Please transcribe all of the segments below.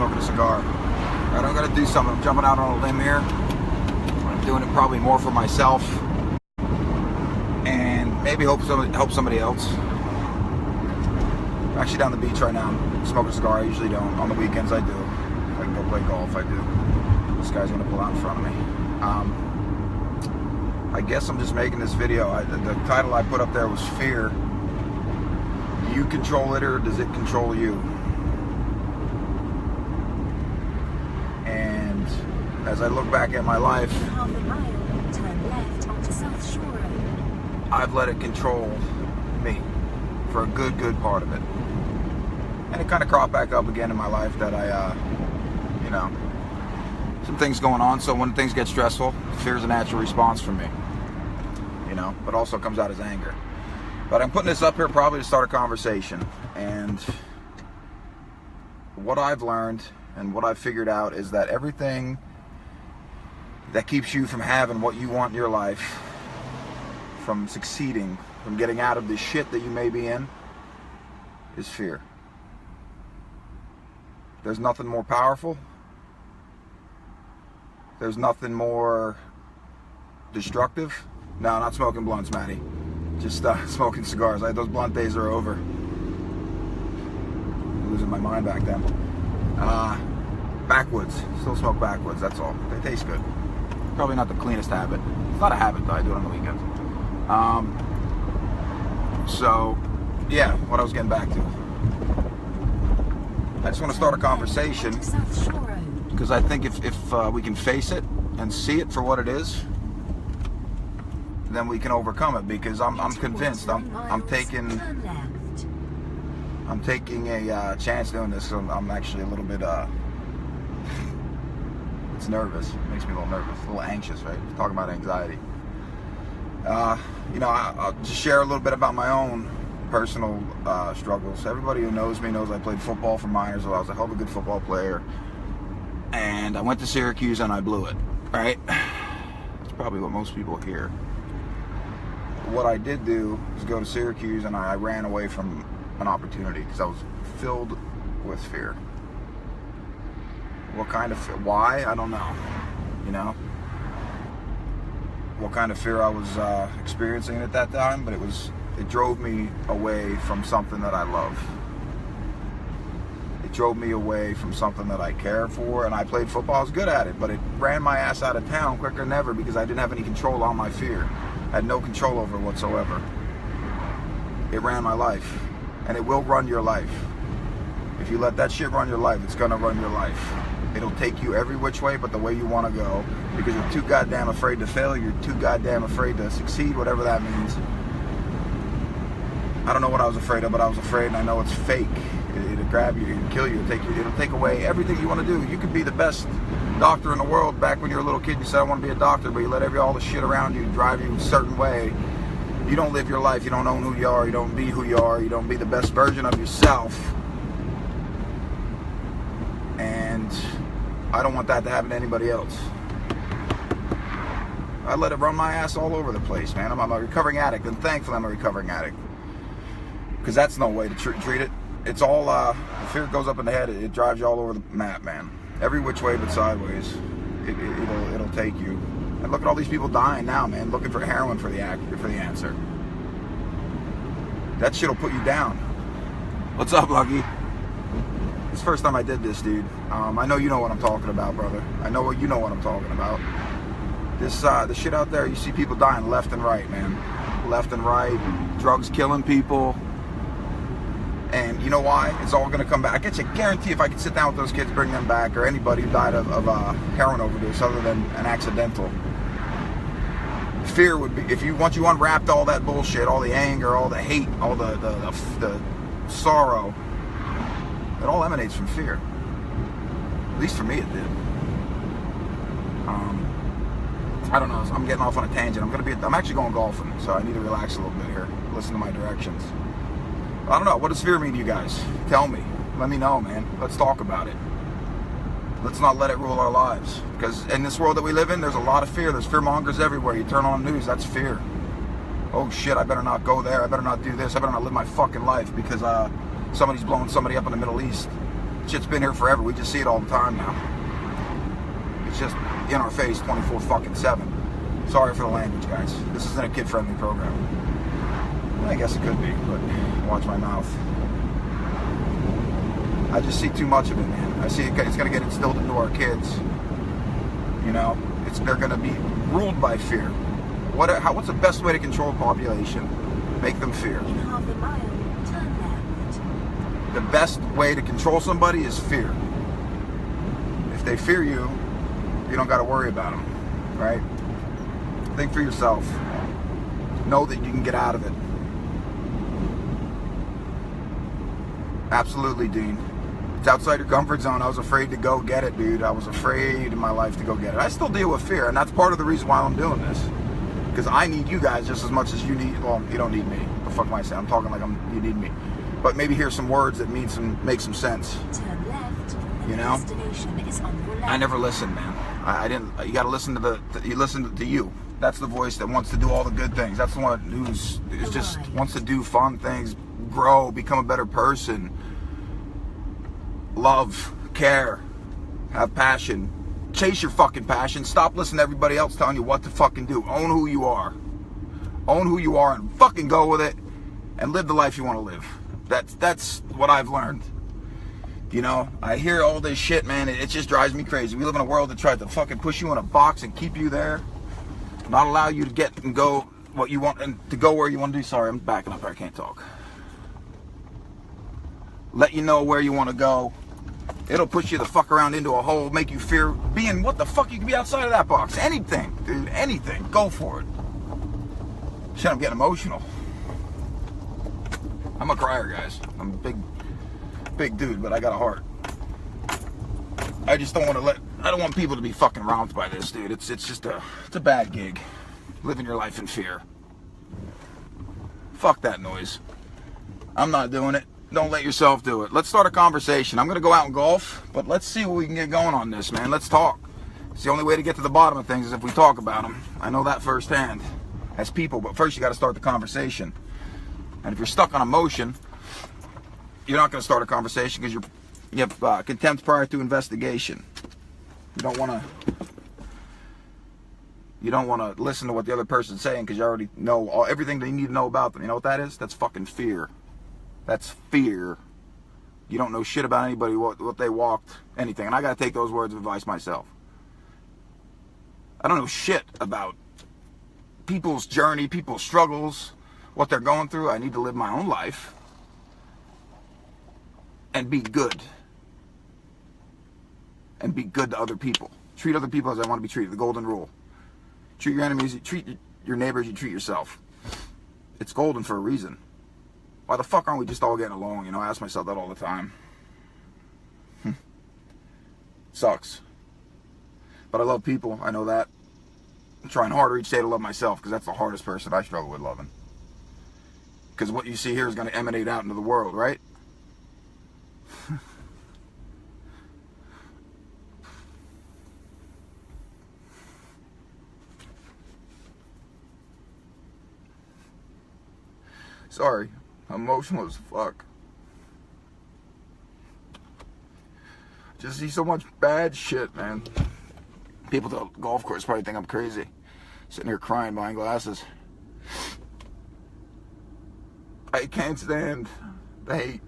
smoking a cigar. Alright, I'm gonna do something. I'm jumping out on a limb here. I'm doing it probably more for myself and maybe help somebody else. I'm actually down the beach right now. I'm smoking a cigar. I usually don't. On the weekends I do. If I can go play golf, I do. This guy's gonna pull out in front of me. I guess I'm just making this video. The title I put up there was Fear. Do you control it or does it control you? And as I look back at my life, Half a mile, turn left onto South Shore Road. I've let it control me for a good part of it. And it kind of cropped back up again in my life that I, you know, some things going on. So when things get stressful, fear is a natural response for me, you know, but also comes out as anger. But I'm putting this up here probably to start a conversation. And what I've learned and what I've figured out is that everything that keeps you from having what you want in your life, from succeeding, from getting out of the shit that you may be in, is fear. There's nothing more powerful. There's nothing more destructive. No, not smoking blunts, Matty. Just smoking cigars. Those blunt days are over. I'm losing my mind back then. Backwoods. Still smoke backwoods, that's all. They taste good. Probably not the cleanest habit. It's not a habit, though. I do it on the weekends. So, yeah, what I was getting back to. I just want to start a conversation because I think if we can face it and see it for what it is, then we can overcome it. Because I'm convinced I'm taking a chance doing this. So I'm actually a little bit it's nervous. It makes me a little nervous, a little anxious, right? Talking about anxiety. You know, I'll just share a little bit about my own personal struggles. Everybody who knows me knows I played football for minors. I was a hell of a good football player, and I went to Syracuse and I blew it. Right? That's probably what most people hear. What I did do was go to Syracuse and I ran away from an opportunity because I was filled with fear. What kind of fear? Why? I don't know. You know, what kind of fear I was experiencing at that time, but it drove me away from something that I love. It drove me away from something that I cared for, and I played football. I was good at it, but it ran my ass out of town quicker than ever because I didn't have any control on my fear. I had no control over it whatsoever. It ran my life, and it will run your life. If you let that shit run your life, it's gonna run your life. It'll take you every which way but the way you want to go because you're too goddamn afraid to fail. You're too goddamn afraid to succeed, whatever that means. I don't know what I was afraid of, but I was afraid, and I know it's fake. It'll grab you, it'll kill you, it'll take away everything you want to do. You could be the best doctor in the world. Back when you were a little kid, you said, I want to be a doctor, but you let all the shit around you drive you a certain way. You don't live your life, you don't own who you are, you don't be who you are, you don't be the best version of yourself. And I don't want that to happen to anybody else. I let it run my ass all over the place, man. I'm a recovering addict, and thankfully I'm a recovering addict. Because that's no way to treat it. It's all, fear goes up in the head, it drives you all over the map, man. Every which way but sideways, it'll take you. And look at all these people dying now, man, looking for heroin for the answer. That shit'll put you down. What's up, Lucky? It's the first time I did this, dude. I know you know what I'm talking about, brother. I know you know what I'm talking about. The shit out there, you see people dying left and right, man. Left and right, drugs killing people. And you know why? It's all gonna come back. I get you guarantee if I could sit down with those kids, bring them back, or anybody who died of heroin overdose other than an accidental. Fear would be, once you unwrapped all that bullshit, all the anger, all the hate, all the sorrow, it all emanates from fear. At least for me it did. I don't know, I'm getting off on a tangent. I'm actually going golfing, so I need to relax a little bit here. Listen to my directions. I don't know, what does fear mean to you guys? Tell me. Let me know, man. Let's talk about it. Let's not let it rule our lives. Because in this world that we live in, there's a lot of fear. There's fearmongers everywhere. You turn on the news, that's fear. Oh shit, I better not go there. I better not do this. I better not live my fucking life because somebody's blowing somebody up in the Middle East. Shit's been here forever. We just see it all the time now. It's just in our face 24/7. Sorry for the language, guys. This isn't a kid-friendly program. I guess it could be, but watch my mouth. I just see too much of it, man. I see it's going to get instilled into our kids. You know, they're going to be ruled by fear. What's the best way to control a population? Make them fear. In half a mile, turn left. The best way to control somebody is fear. If they fear you, you don't got to worry about them, right? Think for yourself. Know that you can get out of it. Absolutely, Dean. It's outside your comfort zone. I was afraid to go get it, dude. I was afraid in my life to go get it. I still deal with fear, and that's part of the reason why I'm doing this. Because I need you guys just as much as you need. Well, you don't need me. What the fuck am I saying? I'm talking like you need me. But maybe hear some words that make some sense. Turn left. You know? Destination is on your left. I never listened, man. I didn't. You got to listen to you listen to you. That's the voice that wants to do all the good things. That's the one who's just wants to do fun things, grow, become a better person, love, care, have passion. Chase your fucking passion. Stop listening to everybody else telling you what to fucking do. Own who you are. Own who you are and fucking go with it and live the life you want to live. That's what I've learned. You know, I hear all this shit, man. It just drives me crazy. We live in a world that tries to fucking push you in a box and keep you there. Not allow you to get and go what you want and to go where you want to do. Sorry, I'm backing up. I can't talk. Let you know where you want to go. It'll push you the fuck around into a hole, make you fear being what the fuck. You can be outside of that box. Anything, dude. Anything. Go for it. Shit, I'm getting emotional. I'm a crier, guys. I'm a big dude, but I got a heart. I just don't want to I don't want people to be fucking romped by this, dude. It's just it's a bad gig. Living your life in fear. Fuck that noise. I'm not doing it. Don't let yourself do it. Let's start a conversation. I'm going to go out and golf, but let's see what we can get going on this, man. Let's talk. It's the only way to get to the bottom of things is if we talk about them. I know that firsthand as people, but first you got to start the conversation. And if you're stuck on emotion, you're not going to start a conversation because you have contempt prior to investigation. You don't want to listen to what the other person's saying because you already know everything that you need to know about them. You know what that is? That's fucking fear. That's fear. You don't know shit about anybody, what they walked, anything. And I got to take those words of advice myself. I don't know shit about people's journey, people's struggles, what they're going through. I need to live my own life and be good. And be good to other people. Treat other people as I want to be treated. The golden rule. Treat your enemies, treat your neighbors, you treat yourself. It's golden for a reason. Why the fuck aren't we just all getting along? You know, I ask myself that all the time. Sucks. But I love people. I know that. I'm trying harder each day to love myself because that's the hardest person I struggle with loving. Because what you see here is going to emanate out into the world, right? Sorry, I'm emotional as fuck. Just see so much bad shit, man. People at the golf course probably think I'm crazy. Sitting here crying behind glasses. I can't stand the hate.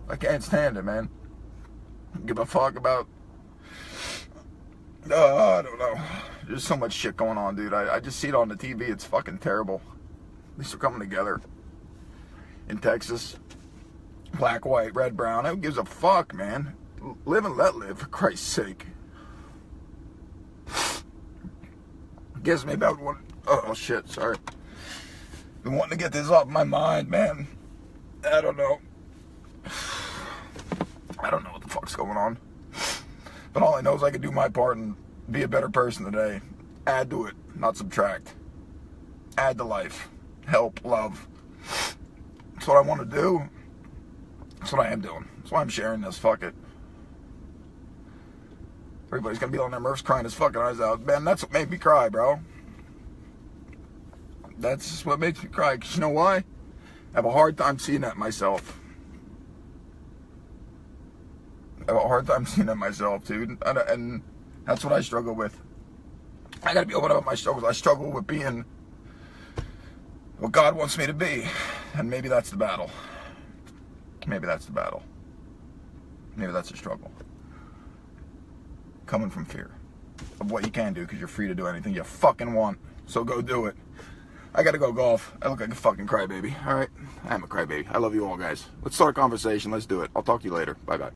I can't stand it, man. I don't give a fuck about... I don't know. There's so much shit going on, dude. I just see it on the TV. It's fucking terrible. At least they're coming together. In Texas. Black, white, red, brown. Who gives a fuck, man? Live and let live, for Christ's sake. Gives me about one... Oh, shit, sorry. Been wanting to get this off my mind, man. I don't know. I don't know what the fuck's going on. But all I know is I can do my part and be a better person today. Add to it, not subtract. Add to life. Help, love. That's what I want to do. That's what I am doing. That's why I'm sharing this. Fuck it. Everybody's gonna be on their nerves crying his fucking eyes out. Man, that's what made me cry, bro. That's what makes me cry. Because you know why? I have a hard time seeing that myself. I have a hard time seeing that myself, dude. And that's what I struggle with. I gotta be open about my struggles. I struggle with being what God wants me to be. And maybe that's the battle. Maybe that's the battle. Maybe that's the struggle. Coming from fear of what you can do, because you're free to do anything you fucking want. So go do it. I gotta go golf. I look like a fucking crybaby. Alright? I am a crybaby. I love you all, guys. Let's start a conversation. Let's do it. I'll talk to you later. Bye-bye.